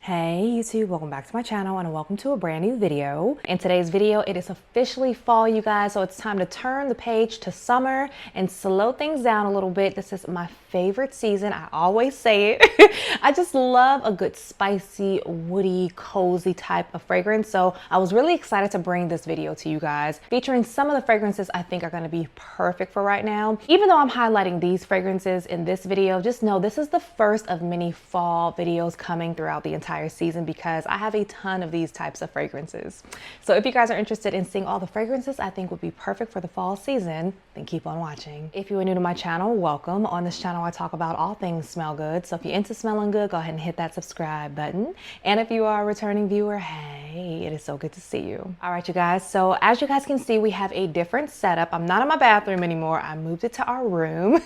Hey YouTube, welcome back to my channel and welcome to a brand new video. In today's video, it is officially fall, you guys, so it's time to turn the page to summer and slow things down a little bit. This is my favorite season. I always say it. I just love a good spicy, woody, cozy type of fragrance. So I was really excited to bring this video to you guys, featuring some of the fragrances I think are going to be perfect for right now. Even though I'm highlighting these fragrances in this video, just know this is the first of many fall videos coming throughout the entire season because I have a ton of these types of fragrances. So if you guys are interested in seeing all the fragrances I think would be perfect for the fall season, then keep on watching. If you are new to my channel, welcome. On this channel I talk about all things smell good, so if you're into smelling good, go ahead and hit that subscribe button. And if you are a returning viewer, hey, it is so good to see you. All right, you guys, so as you guys can see, we have a different setup. I'm not in my bathroom anymore. I moved it to our room.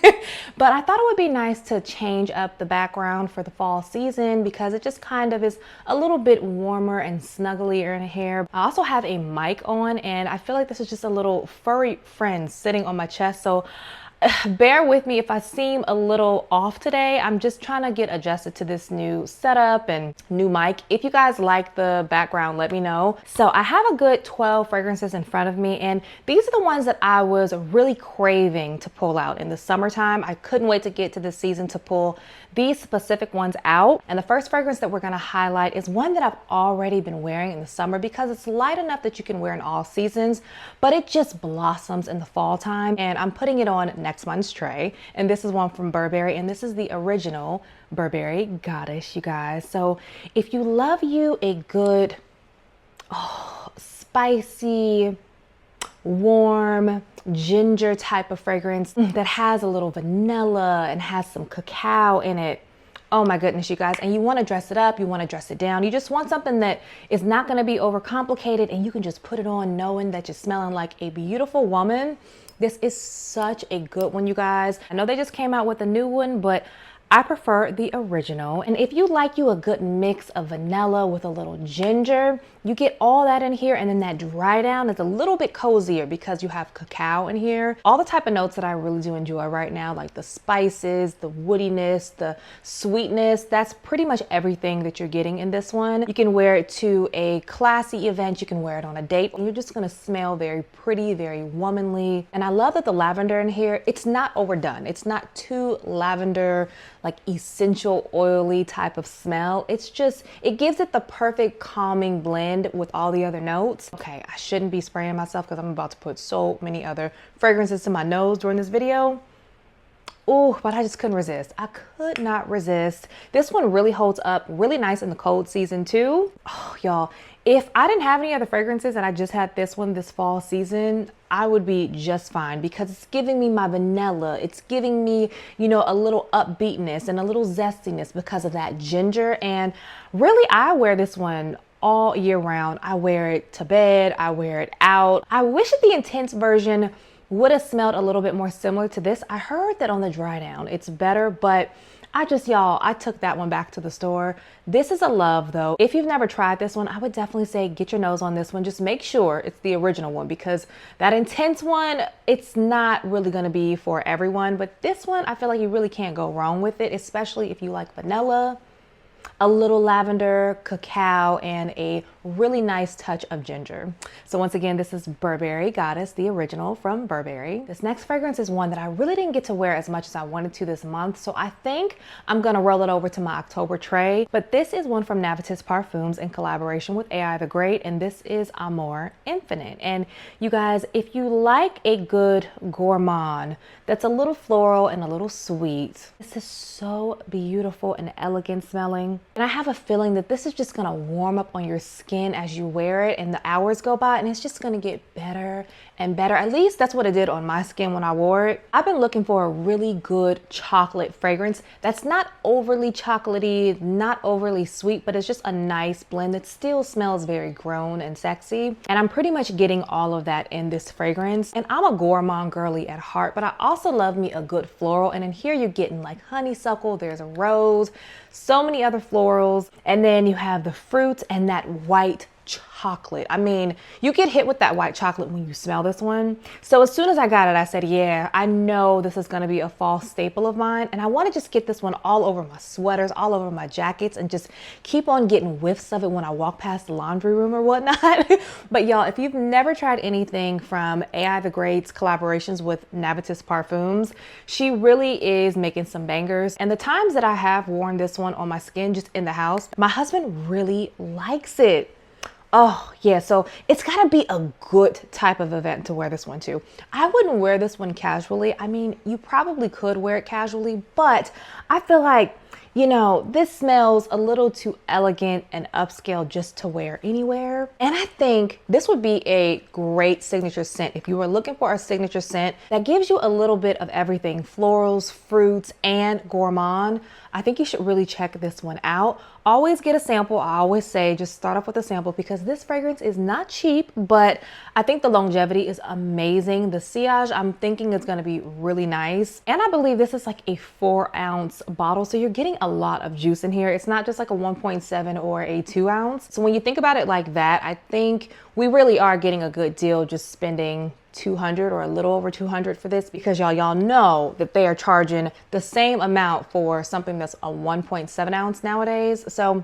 But I thought it would be nice to change up the background for the fall season because it just kind of is a little bit warmer and snugglier in here. I also have a mic on and I feel like this is just a little furry friend sitting on my chest. So bear with me if I seem a little off today. I'm just trying to get adjusted to this new setup and new mic. If you guys like the background, let me know. So I have a good 12 fragrances in front of me, and these are the ones that I was really craving to pull out in the summertime. I couldn't wait to get to this season to pull these specific ones out. And the first fragrance that we're going to highlight is one that I've already been wearing in the summer because it's light enough that you can wear in all seasons, but it just blossoms in the fall time. And I'm putting it on next month's tray. And this is one from Burberry, and this is the original Burberry Goddess, you guys. So if you love you a good, spicy, warm, ginger type of fragrance that has a little vanilla and has some cacao in it. Oh my goodness, you guys. And you want to dress it up, you want to dress it down. You just want something that is not going to be overcomplicated and you can just put it on knowing that you're smelling like a beautiful woman. This is such a good one, you guys. I know they just came out with a new one, but I prefer the original. And if you like you a good mix of vanilla with a little ginger, you get all that in here, and then that dry down is a little bit cozier because you have cacao in here. All the type of notes that I really do enjoy right now, like the spices, the woodiness, the sweetness, that's pretty much everything that you're getting in this one. You can wear it to a classy event, you can wear it on a date, and you're just gonna smell very pretty, very womanly. And I love that the lavender in here, it's not overdone. It's not too lavender, like essential oily type of smell. It's just, it gives it the perfect calming blend with all the other notes. Okay, I shouldn't be spraying myself because I'm about to put so many other fragrances to my nose during this video. Oh, but I just couldn't resist. I could not resist. This one really holds up really nice in the cold season too. Oh, y'all, if I didn't have any other fragrances and I just had this one this fall season, I would be just fine because it's giving me my vanilla. It's giving me, you know, a little upbeatness and a little zestiness because of that ginger. And really, I wear this one all year round. I wear it to bed. I wear it out. I wish that the intense version would have smelled a little bit more similar to this. I heard that on the dry down it's better, but I took that one back to the store. This is a love though. If you've never tried this one, I would definitely say get your nose on this one. Just make sure it's the original one because that intense one, it's not really gonna be for everyone, but this one, I feel like you really can't go wrong with it, especially if you like vanilla, a little lavender, cacao, and a really nice touch of ginger. So once again, this is Burberry Goddess, the original from Burberry. This next fragrance is one that I really didn't get to wear as much as I wanted to this month, so I think I'm gonna roll it over to my October tray. But this is one from Navitus Parfums in collaboration with AI the Great, and this is Amore Infinite. And you guys, if you like a good gourmand that's a little floral and a little sweet, this is so beautiful and elegant smelling. And I have a feeling that this is just gonna warm up on your skin as you wear it and the hours go by, and it's just gonna get better and better. At least that's what it did on my skin when I wore it. I've been looking for a really good chocolate fragrance that's not overly chocolatey, not overly sweet, but it's just a nice blend that still smells very grown and sexy. And I'm pretty much getting all of that in this fragrance. And I'm a gourmand girly at heart, but I also love me a good floral. And in here you're getting like honeysuckle, there's a rose, so many other florals, and then you have the fruit and that white chocolate. I mean, you get hit with that white chocolate when you smell this one. So as soon as I got it, I said, yeah, I know this is gonna be a fall staple of mine. And I wanna just get this one all over my sweaters, all over my jackets, and just keep on getting whiffs of it when I walk past the laundry room or whatnot. But y'all, if you've never tried anything from AI the Great's collaborations with Navitus Parfums, she really is making some bangers. And the times that I have worn this one on my skin just in the house, my husband really likes it. Oh yeah, so it's gotta be a good type of event to wear this one to. I wouldn't wear this one casually. I mean, you probably could wear it casually, but I feel like, you know, this smells a little too elegant and upscale just to wear anywhere. And I think this would be a great signature scent. If you were looking for a signature scent that gives you a little bit of everything, florals, fruits, and gourmand, I think you should really check this one out. Always get a sample. I always say just start off with a sample because this fragrance is not cheap, but I think the longevity is amazing. The sillage, I'm thinking it's gonna be really nice. And I believe this is like a 4-ounce bottle, so you're getting a lot of juice in here. It's not just like a 1.7 or a 2-ounce. So when you think about it like that, I think we really are getting a good deal just spending $200 or a little over $200 for this, because y'all know that they are charging the same amount for something that's a 1.7 ounce nowadays. So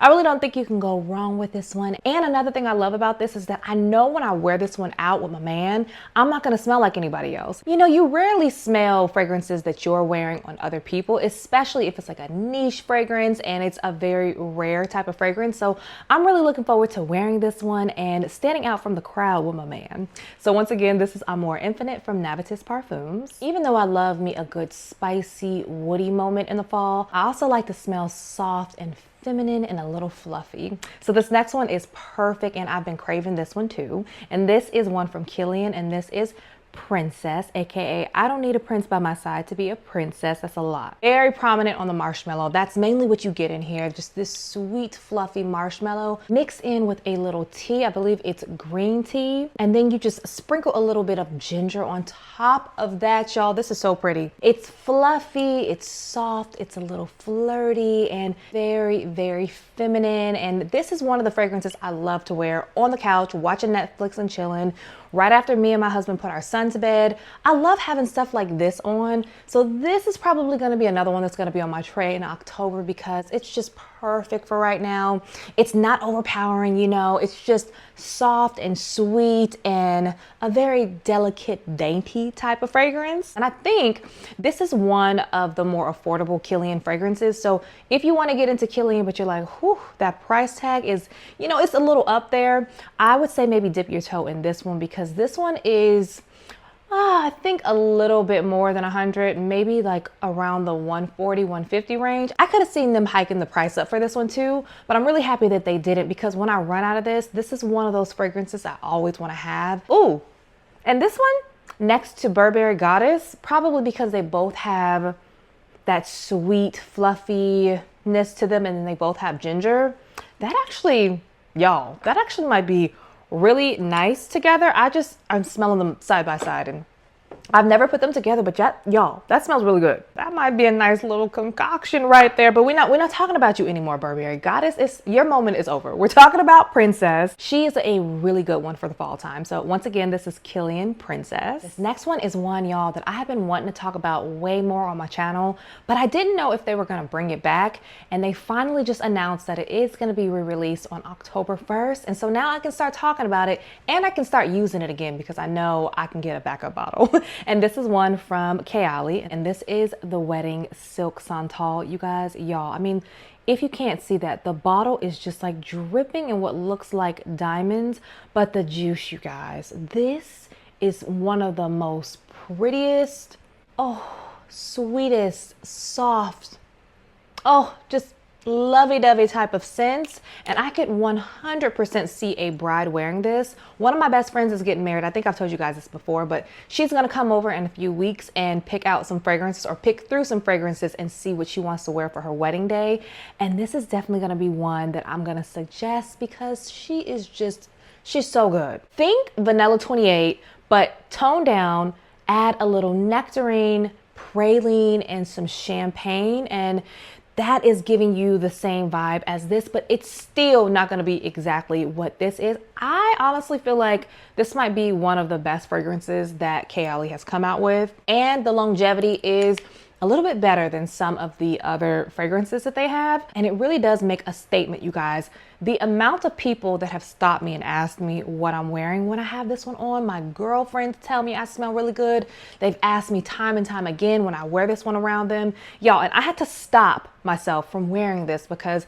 I really don't think you can go wrong with this one. And another thing I love about this is that I know when I wear this one out with my man, I'm not gonna smell like anybody else. You know, you rarely smell fragrances that you're wearing on other people, especially if it's like a niche fragrance and it's a very rare type of fragrance. So I'm really looking forward to wearing this one and standing out from the crowd with my man. So once again, this is Amore Infinite from Navitus Parfums. Even though I love me a good spicy, woody moment in the fall, I also like to smell soft and feminine and a little fluffy. So this next one is perfect, and I've been craving this one too. And this is one from Kilian, and this is Princess, aka I don't need a prince by my side to be a princess. That's a lot. Very prominent on the marshmallow. That's mainly what you get in here, just this sweet fluffy marshmallow mixed in with a little tea. I believe it's green tea, and then you just sprinkle a little bit of ginger on top of that. Y'all, this is so pretty. It's fluffy, it's soft, it's a little flirty and very, very feminine. And this is one of the fragrances I love to wear on the couch watching Netflix and chilling right after me and my husband put our son to bed. I love having stuff like this on. So this is probably gonna be another one that's gonna be on my tray in October because it's just perfect for right now. It's not overpowering, you know, it's just soft and sweet and a very delicate, dainty type of fragrance. And I think this is one of the more affordable Kilian fragrances. So if you want to get into Kilian, but you're like, whew, that price tag is, you know, it's a little up there, I would say maybe dip your toe in this one because this one is I think a little bit more than 100, maybe like around the 140, 150 range. I could have seen them hiking the price up for this one too, but I'm really happy that they didn't because when I run out of this is one of those fragrances I always want to have. Ooh, and this one next to Burberry Goddess, probably because they both have that sweet fluffiness to them and then they both have ginger. That actually, y'all, that actually might be really nice together. I'm smelling them side by side and I've never put them together, but y'all, that smells really good. That might be a nice little concoction right there, but we're not talking about you anymore, Burberry Goddess. Your moment is over. We're talking about Princess. She is a really good one for the fall time. So once again, this is Kilian Princess. This next one is one, y'all, that I have been wanting to talk about way more on my channel, but I didn't know if they were gonna bring it back, and they finally just announced that it is gonna be re-released on October 1st, and so now I can start talking about it, and I can start using it again because I know I can get a backup bottle. And this is one from Kayali, and this is the Wedding Silk Santal. You guys, y'all, I mean, if you can't see that, the bottle is just like dripping in what looks like diamonds, but the juice, you guys, this is one of the most prettiest, sweetest, soft, just lovey-dovey type of scents, and I could 100% see a bride wearing this. One of my best friends is getting married. I think I've told you guys this before, but she's gonna come over in a few weeks and pick out some fragrances or pick through some fragrances and see what she wants to wear for her wedding day. And this is definitely gonna be one that I'm gonna suggest because she's so good. Think Vanilla 28, but tone down, add a little nectarine, praline, and some champagne, and that is giving you the same vibe as this, but it's still not going to be exactly what this is. I honestly feel like this might be one of the best fragrances that Kayali has come out with, and the longevity is a little bit better than some of the other fragrances that they have. And it really does make a statement, you guys. The amount of people that have stopped me and asked me what I'm wearing when I have this one on. My girlfriends tell me I smell really good. They've asked me time and time again when I wear this one around them. Y'all, and I had to stop myself from wearing this because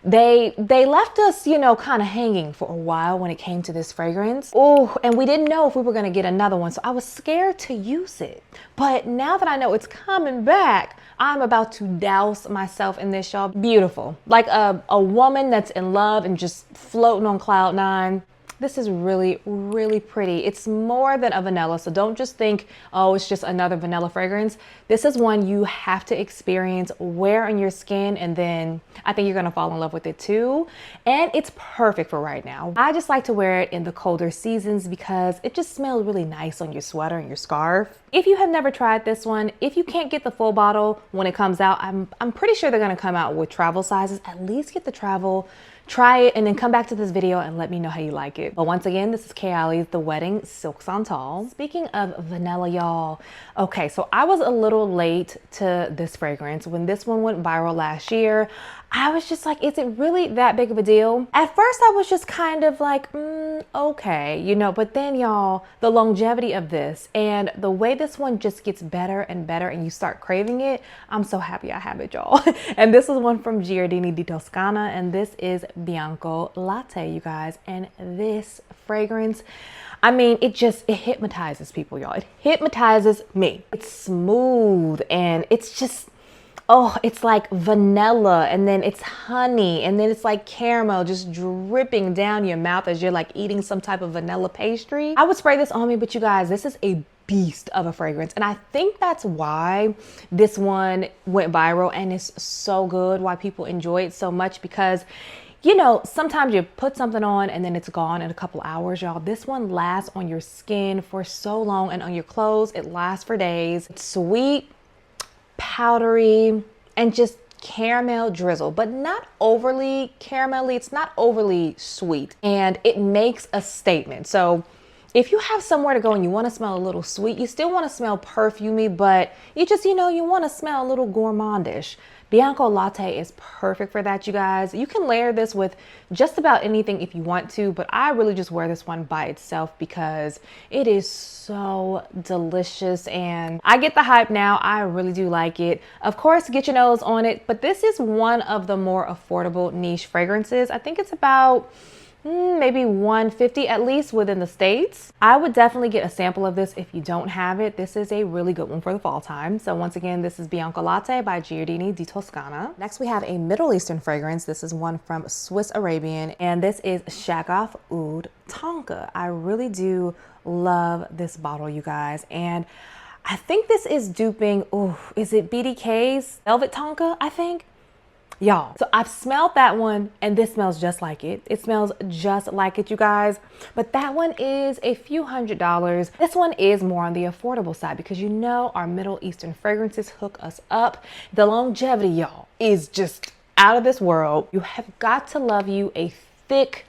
they left us, you know, kind of hanging for a while when it came to this fragrance. Oh, and we didn't know if we were going to get another one. So I was scared to use it. But now that I know it's coming back, I'm about to douse myself in this, y'all. Beautiful. Like a woman that's in love and just floating on cloud nine. This is really, really pretty. It's more than a vanilla, so don't just think, oh, it's just another vanilla fragrance. This is one you have to experience, wear on your skin, and then I think you're gonna fall in love with it too. And it's perfect for right now. I just like to wear it in the colder seasons because it just smells really nice on your sweater and your scarf. If you have never tried this one, if you can't get the full bottle when it comes out, I'm pretty sure they're gonna come out with travel sizes. At least get the travel. Try it and then come back to this video and let me know how you like it. But once again, this is Kayali's The Wedding Silk Santal. Speaking of vanilla, y'all. Okay, so I was a little late to this fragrance. When this one went viral last year, I was just like, is it really that big of a deal? At first, I was just kind of like, okay, you know, but then y'all, the longevity of this and the way this one just gets better and better and you start craving it, I'm so happy I have it, y'all. And this is one from Giordini di Toscana, and this is Bianco Latte, you guys. And this fragrance, I mean, it hypnotizes people, y'all. It hypnotizes me. It's smooth and it's just, oh, it's like vanilla, and then it's honey, and then it's like caramel just dripping down your mouth as you're like eating some type of vanilla pastry. I would spray this on me, but you guys, this is a beast of a fragrance. And I think that's why this one went viral and is so good, why people enjoy it so much, because you know, sometimes you put something on and then it's gone in a couple hours, y'all. This one lasts on your skin for so long, and on your clothes, it lasts for days. It's sweet, powdery, and just caramel drizzle, but not overly caramelly. It's not overly sweet, and it makes a statement. So if you have somewhere to go and you want to smell a little sweet, you still want to smell perfumey, but you just, you know, you want to smell a little gourmandish. Bianco Latte is perfect for that, you guys. You can layer this with just about anything if you want to, but I really just wear this one by itself because it is so delicious and I get the hype now. I really do like it. Of course, get your nose on it, but this is one of the more affordable niche fragrances. I think it's about maybe $150 at least within the States. I would definitely get a sample of this if you don't have it. This is a really good one for the fall time. So once again, this is Bianco Latte by Giordini di Toscana. Next, we have a Middle Eastern fragrance. This is one from Swiss Arabian, and this is Shaghaf Oud Tonka. I really do love this bottle, you guys. And I think this is duping, is it BDK's Velvet Tonka, I think? Y'all, so I've smelled that one and this smells just like it. It smells just like it, you guys. But that one is a few $100s. This one is more on the affordable side because you know our Middle Eastern fragrances hook us up. The longevity, y'all, is just out of this world. You have got to love you a thick,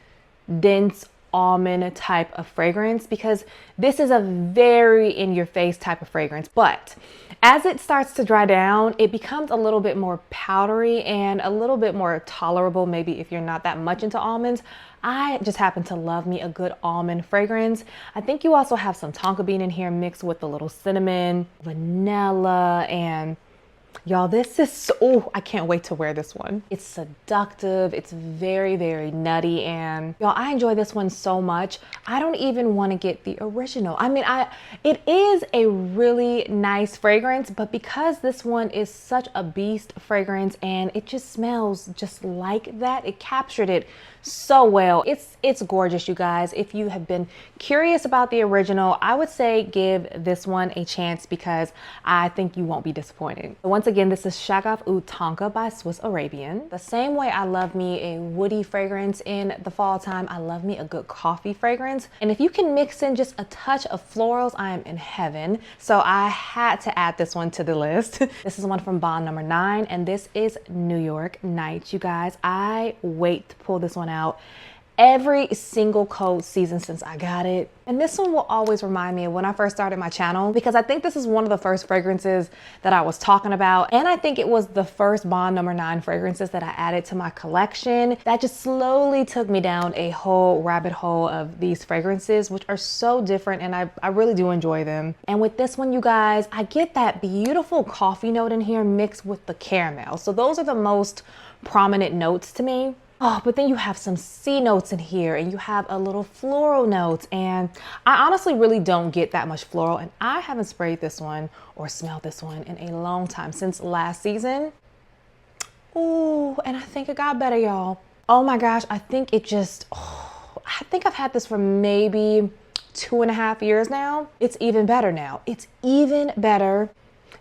dense almond type of fragrance because this is a very in your face type of fragrance. But as it starts to dry down, it becomes a little bit more powdery and a little bit more tolerable, maybe if you're not that much into almonds. I just happen to love me a good almond fragrance. I think you also have some tonka bean in here mixed with a little cinnamon, vanilla, and y'all, this is so, I can't wait to wear this one. It's seductive. It's very, very nutty. And y'all, I enjoy this one so much. I don't even want to get the original. I mean, it is a really nice fragrance, but because this one is such a beast fragrance and it just smells just like that, it captured it so well. It's gorgeous, you guys. If you have been curious about the original, I would say give this one a chance because I think you won't be disappointed. Once again, this is Shaghaf Oud Tonka by Swiss Arabian. The same way I love me a woody fragrance in the fall time, I love me a good coffee fragrance. And if you can mix in just a touch of florals, I am in heaven. So I had to add this one to the list. This is one from bond number 9, and this is New York Nights. You guys, I wait to pull this one out every single cold season since I got it. And this one will always remind me of when I first started my channel, because I think this is one of the first fragrances that I was talking about. And I think it was the first bond number 9 fragrances that I added to my collection that just slowly took me down a whole rabbit hole of these fragrances, which are so different, and I really do enjoy them. And with this one, you guys, I get that beautiful coffee note in here mixed with the caramel. So those are the most prominent notes to me. Oh, but then you have some C notes in here, and you have a little floral notes, and I honestly really don't get that much floral, and I haven't sprayed this one or smelled this one in a long time, since last season. Ooh, and I think it got better, y'all. Oh my gosh, I think it just, I think I've had this for maybe 2.5 years now. It's even better now. It's even better.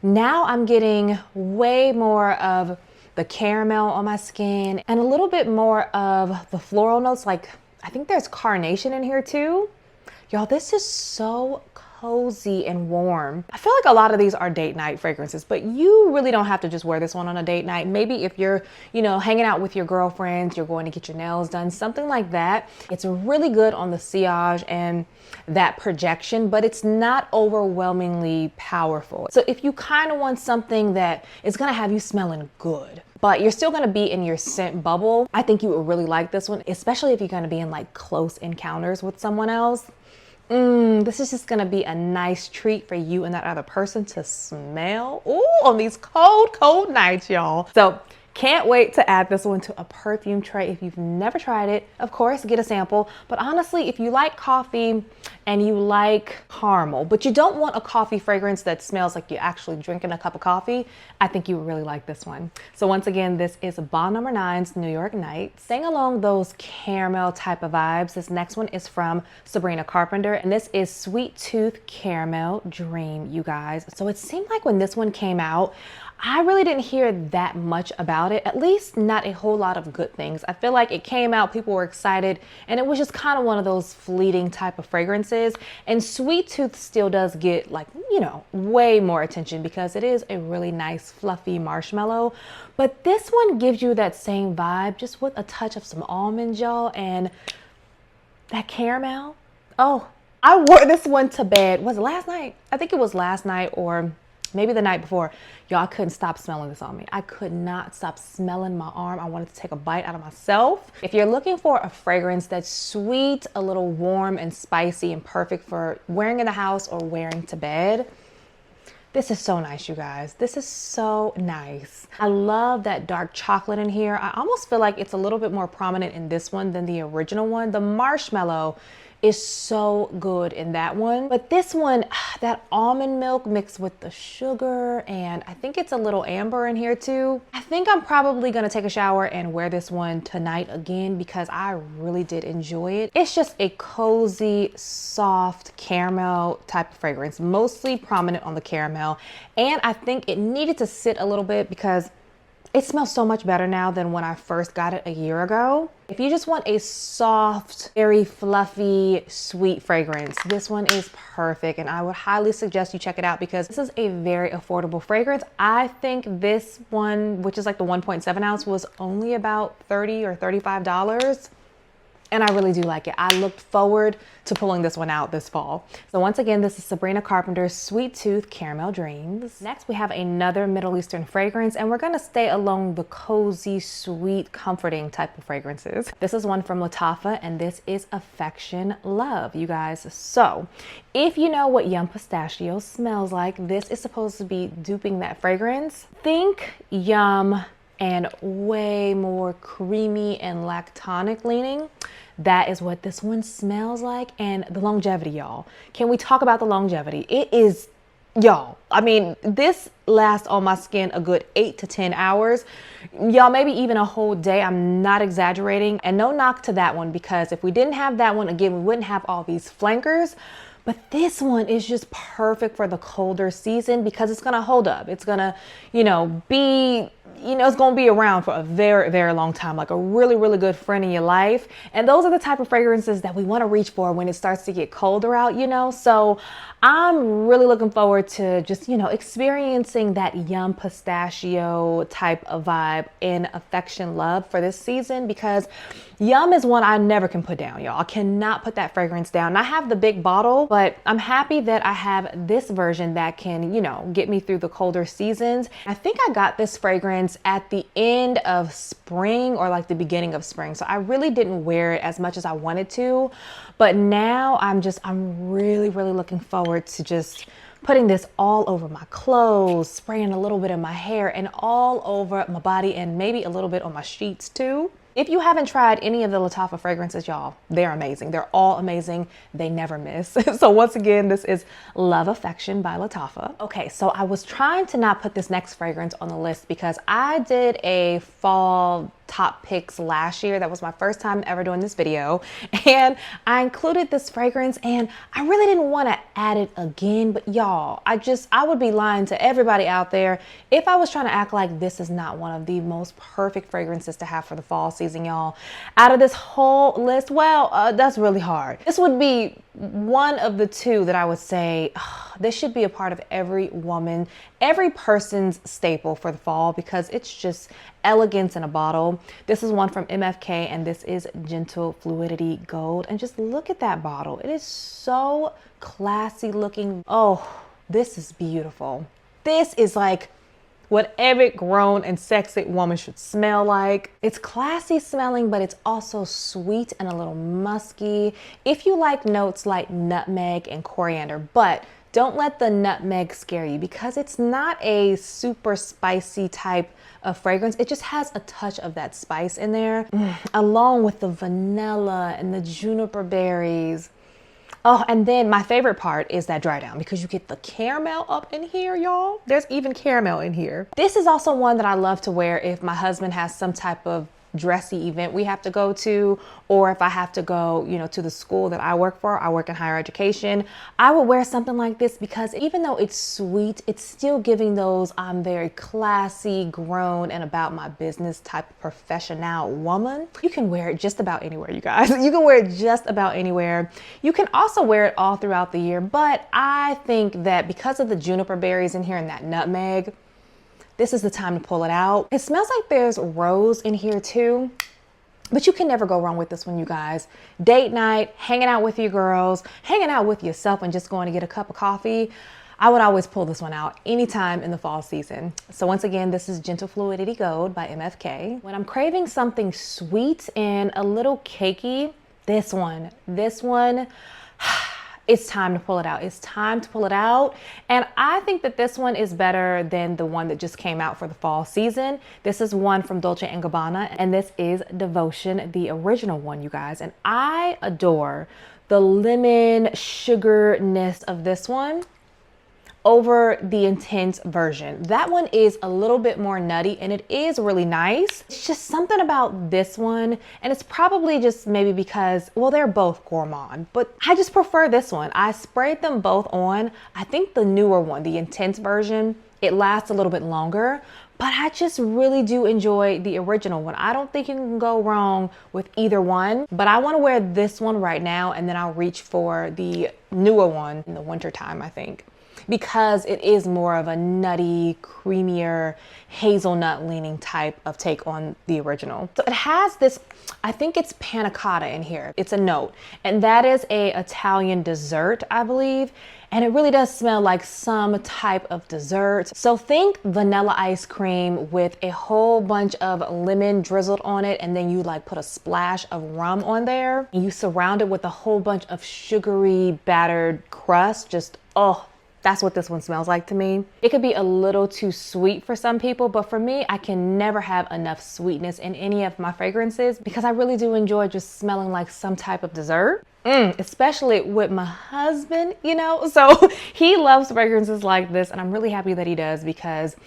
Now I'm getting way more of the caramel on my skin and a little bit more of the floral notes. Like, I think there's carnation in here too. Y'all, this is so cozy and warm. I feel like a lot of these are date night fragrances, but you really don't have to just wear this one on a date night. Maybe if you're, you know, hanging out with your girlfriends, you're going to get your nails done, something like that. It's really good on the sillage and that projection, but it's not overwhelmingly powerful. So if you kind of want something that is going to have you smelling good, but you're still gonna be in your scent bubble, I think you would really like this one, especially if you're gonna be in like close encounters with someone else. This is just gonna be a nice treat for you and that other person to smell. Ooh, on these cold, cold nights, y'all. So can't wait to add this one to a perfume tray. If you've never tried it, of course, get a sample. But honestly, if you like coffee and you like caramel, but you don't want a coffee fragrance that smells like you're actually drinking a cup of coffee, I think you would really like this one. So once again, this is bond number 9's New York Nights. Staying along those caramel type of vibes, this next one is from Sabrina Carpenter, and this is Sweet Tooth Caramel Dream, you guys. So it seemed like when this one came out, I really didn't hear that much about it, at least not a whole lot of good things. I feel like it came out, people were excited, and it was just kind of one of those fleeting type of fragrances. And Sweet Tooth still does get, like, you know, way more attention because it is a really nice fluffy marshmallow. But this one gives you that same vibe, just with a touch of some almonds, y'all, and that caramel. Oh, I wore this one to bed. Was it last night? I think it was last night, or maybe the night before. Y'all, I couldn't stop smelling this on me. I could not stop smelling my arm. I wanted to take a bite out of myself. If you're looking for a fragrance that's sweet, a little warm and spicy and perfect for wearing in the house or wearing to bed, this is so nice, you guys. This is so nice. I love that dark chocolate in here. I almost feel like it's a little bit more prominent in this one than the original one. The marshmallow is so good in that one, but this one, that almond milk mixed with the sugar, and I think it's a little amber in here too. I think I'm probably gonna take a shower and wear this one tonight again because I really did enjoy it. It's just a cozy, soft caramel type of fragrance, mostly prominent on the caramel, and I think it needed to sit a little bit because it smells so much better now than when I first got it a year ago. If you just want a soft, very fluffy, sweet fragrance, this one is perfect, and I would highly suggest you check it out because this is a very affordable fragrance. I think this one, which is like the 1.7 ounce, was only about $30 or $35. And I really do like it. I looked forward to pulling this one out this fall. So once again, this is Sabrina Carpenter's Sweet Tooth Caramel Dreams. Next, we have another Middle Eastern fragrance, and we're gonna stay along the cozy, sweet, comforting type of fragrances. This is one from Lattafa, and this is Affection Love, you guys. So if you know what Yum Pistachio smells like, this is supposed to be duping that fragrance. Think Yum and way more creamy and lactonic leaning. That is what this one smells like. And the longevity, y'all. Can we talk about the longevity? It is, y'all, I mean, this lasts on my skin a good 8 to 10 hours. Y'all, maybe even a whole day. I'm not exaggerating. And no knock to that one, because if we didn't have that one, again, we wouldn't have all these flankers. But this one is just perfect for the colder season because it's gonna hold up. It's gonna, be, it's gonna be around for a very, very long time, like a really, really good friend in your life. And those are the type of fragrances that we wanna reach for when it starts to get colder out, So I'm really looking forward to just, experiencing that yum pistachio type of vibe in Affection Love for this season, because yum is one I never can put down, y'all. I cannot put that fragrance down. And I have the big bottle, but I'm happy that I have this version that can, get me through the colder seasons. I think I got this fragrance at the end of spring or like the beginning of spring. So I really didn't wear it as much as I wanted to, but now I'm really, really looking forward to just putting this all over my clothes, spraying a little bit in my hair and all over my body, and maybe a little bit on my sheets too. If you haven't tried any of the Lattafa fragrances, y'all, they're amazing. They're all amazing. They never miss. So once again, this is Love Affection by Lattafa. Okay, so I was trying to not put this next fragrance on the list because I did a fall top picks last year. That was my first time ever doing this video. And I included this fragrance and I really didn't want to add it again, but y'all, I would be lying to everybody out there if I was trying to act like this is not one of the most perfect fragrances to have for the fall season, y'all. Out of this whole list, well, that's really hard. This would be one of the two that I would say, this should be a part of every woman, every person's staple for the fall, because it's just elegance in a bottle. This is one from MFK and this is Gentle Fluidity Gold. And just look at that bottle. It is so classy looking. Oh, this is beautiful. This is like what every grown and sexy woman should smell like. It's classy smelling, but it's also sweet and a little musky. If you like notes like nutmeg and coriander, but don't let the nutmeg scare you because it's not a super spicy type of fragrance. It just has a touch of that spice in there, along with the vanilla and the juniper berries. Oh, and then my favorite part is that dry down because you get the caramel up in here, y'all. There's even caramel in here. This is also one that I love to wear if my husband has some type of dressy event we have to go to, or if I have to go, to the school that I work for. I work in higher education. I would wear something like this because even though it's sweet, it's still giving those I'm very classy, grown, and about my business type of professional woman. You can wear it just about anywhere, you guys. You can wear it just about anywhere. You can also wear it all throughout the year, but I think that because of the juniper berries in here and that nutmeg, this is the time to pull it out. It smells like there's rose in here too, but you can never go wrong with this one, you guys. Date night, hanging out with your girls, hanging out with yourself and just going to get a cup of coffee. I would always pull this one out anytime in the fall season. So once again, this is Gentle Fluidity Gold by MFK. When I'm craving something sweet and a little cakey, this one, it's time to pull it out. It's time to pull it out. And I think that this one is better than the one that just came out for the fall season. This is one from Dolce & Gabbana, and this is Devotion, the original one, you guys. And I adore the lemon sugarness of this one over the intense version. That one is a little bit more nutty and it is really nice. It's just something about this one, and it's probably just maybe because, well, they're both gourmand, but I just prefer this one. I sprayed them both on. I think the newer one, the intense version, it lasts a little bit longer, but I just really do enjoy the original one. I don't think you can go wrong with either one, but I want to wear this one right now and then I'll reach for the newer one in the winter time, I think, because it is more of a nutty, creamier, hazelnut leaning type of take on the original. So it has this, I think it's panna cotta in here. It's a note, and that is a Italian dessert, I believe. And it really does smell like some type of dessert. So think vanilla ice cream with a whole bunch of lemon drizzled on it, and then you like put a splash of rum on there, and you surround it with a whole bunch of sugary battered crust. Just, oh, that's what this one smells like to me. It could be a little too sweet for some people, but for me, I can never have enough sweetness in any of my fragrances because I really do enjoy just smelling like some type of dessert. Especially with my husband, so he loves fragrances like this, and I'm really happy that he does because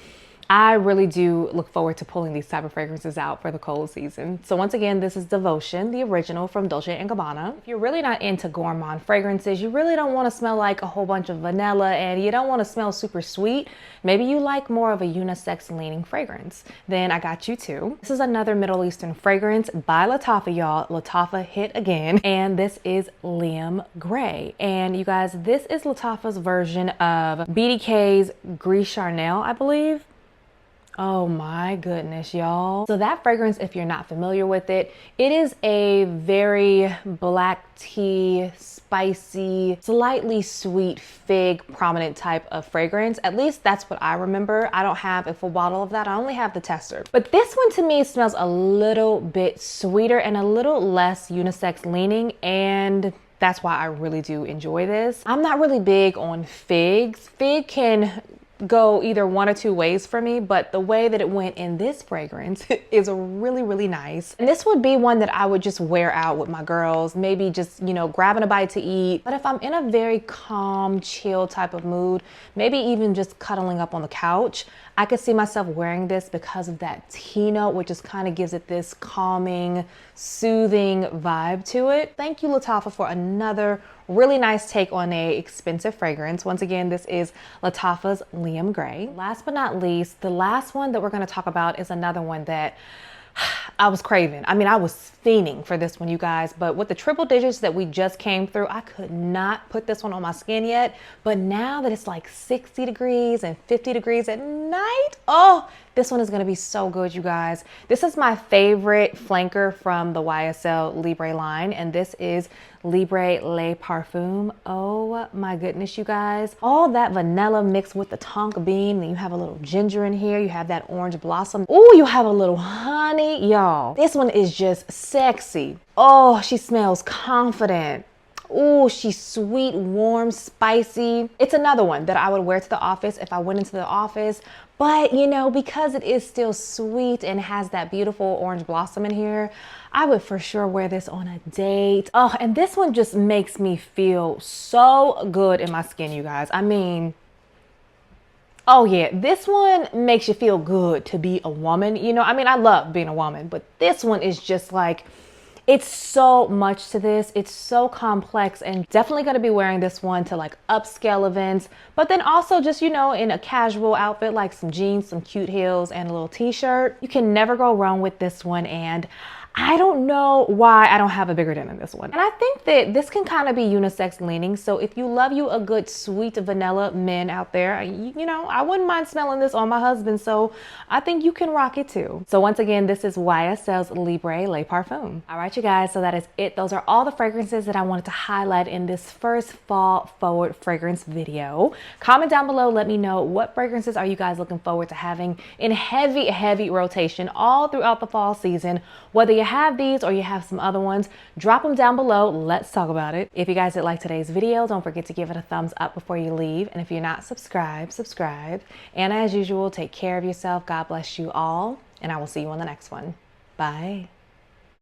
I really do look forward to pulling these type of fragrances out for the cold season. So once again, this is Devotion, the original from Dolce & Gabbana. If you're really not into gourmand fragrances, you really don't want to smell like a whole bunch of vanilla and you don't want to smell super sweet, maybe you like more of a unisex leaning fragrance, then I got you too. This is another Middle Eastern fragrance by Lattafa, y'all. Lattafa hit again, and this is Liam Gray. And you guys, this is Lattafa's version of BDK's Gris Charnel, I believe. Oh my goodness, y'all. So that fragrance, if you're not familiar with it, it is a very black tea, spicy, slightly sweet fig prominent type of fragrance. At least that's what I remember. I don't have a full bottle of that. I only have the tester. But this one to me smells a little bit sweeter and a little less unisex leaning, and that's why I really do enjoy this. I'm not really big on figs. Fig can go either one or two ways for me, but the way that it went in this fragrance is really, really nice. And this would be one that I would just wear out with my girls, maybe just, you know, grabbing a bite to eat. But if I'm in a very calm, chill type of mood, maybe even just cuddling up on the couch, I could see myself wearing this because of that tea note, which just kind of gives it this calming, soothing vibe to it. Thank you, Lattafa, for another really nice take on a expensive fragrance. Once again, this is Lattafa's Liam Gray. Last but not least, the last one that we're going to talk about is another one that I was craving. I mean, I was fiending for this one, you guys, but with the triple digits that we just came through, I could not put this one on my skin yet. But now that it's like 60 degrees and 50 degrees at night, oh, this one is going to be so good, you guys. This is my favorite flanker from the YSL Libre line, and this is Libre Le Parfum. Oh my goodness, you guys. All that vanilla mixed with the tonka bean, and you have a little ginger in here. You have that orange blossom. Oh, you have a little honey, y'all. This one is just sexy. Oh, she smells confident. Oh, she's sweet, warm, spicy. It's another one that I would wear to the office if I went into the office. But, you know, because it is still sweet and has that beautiful orange blossom in here, I would for sure wear this on a date. Oh, and this one just makes me feel so good in my skin, you guys. I mean, oh yeah, this one makes you feel good to be a woman. You know, I mean, I love being a woman, but this one is just like, it's so much to this. It's so complex, and definitely going to be wearing this one to like upscale events, but then also just, you know, in a casual outfit like some jeans, some cute heels, and a little t-shirt. You can never go wrong with this one, and I don't know why I don't have a bigger den in this one. And I think that this can kind of be unisex leaning. So if you love you a good sweet vanilla men out there, you know, I wouldn't mind smelling this on my husband. So I think you can rock it too. So once again, this is YSL's Libre Le Parfum. All right, you guys, so that is it. Those are all the fragrances that I wanted to highlight in this first fall forward fragrance video. Comment down below, let me know what fragrances are you guys looking forward to having in heavy rotation all throughout the fall season. Whether you have these or you have some other ones, drop them down below. Let's talk about it. If you guys did like today's video, don't forget to give it a thumbs up before you leave. And if you're not subscribed, subscribe. And as usual, take care of yourself. God bless you all. And I will see you on the next one. Bye.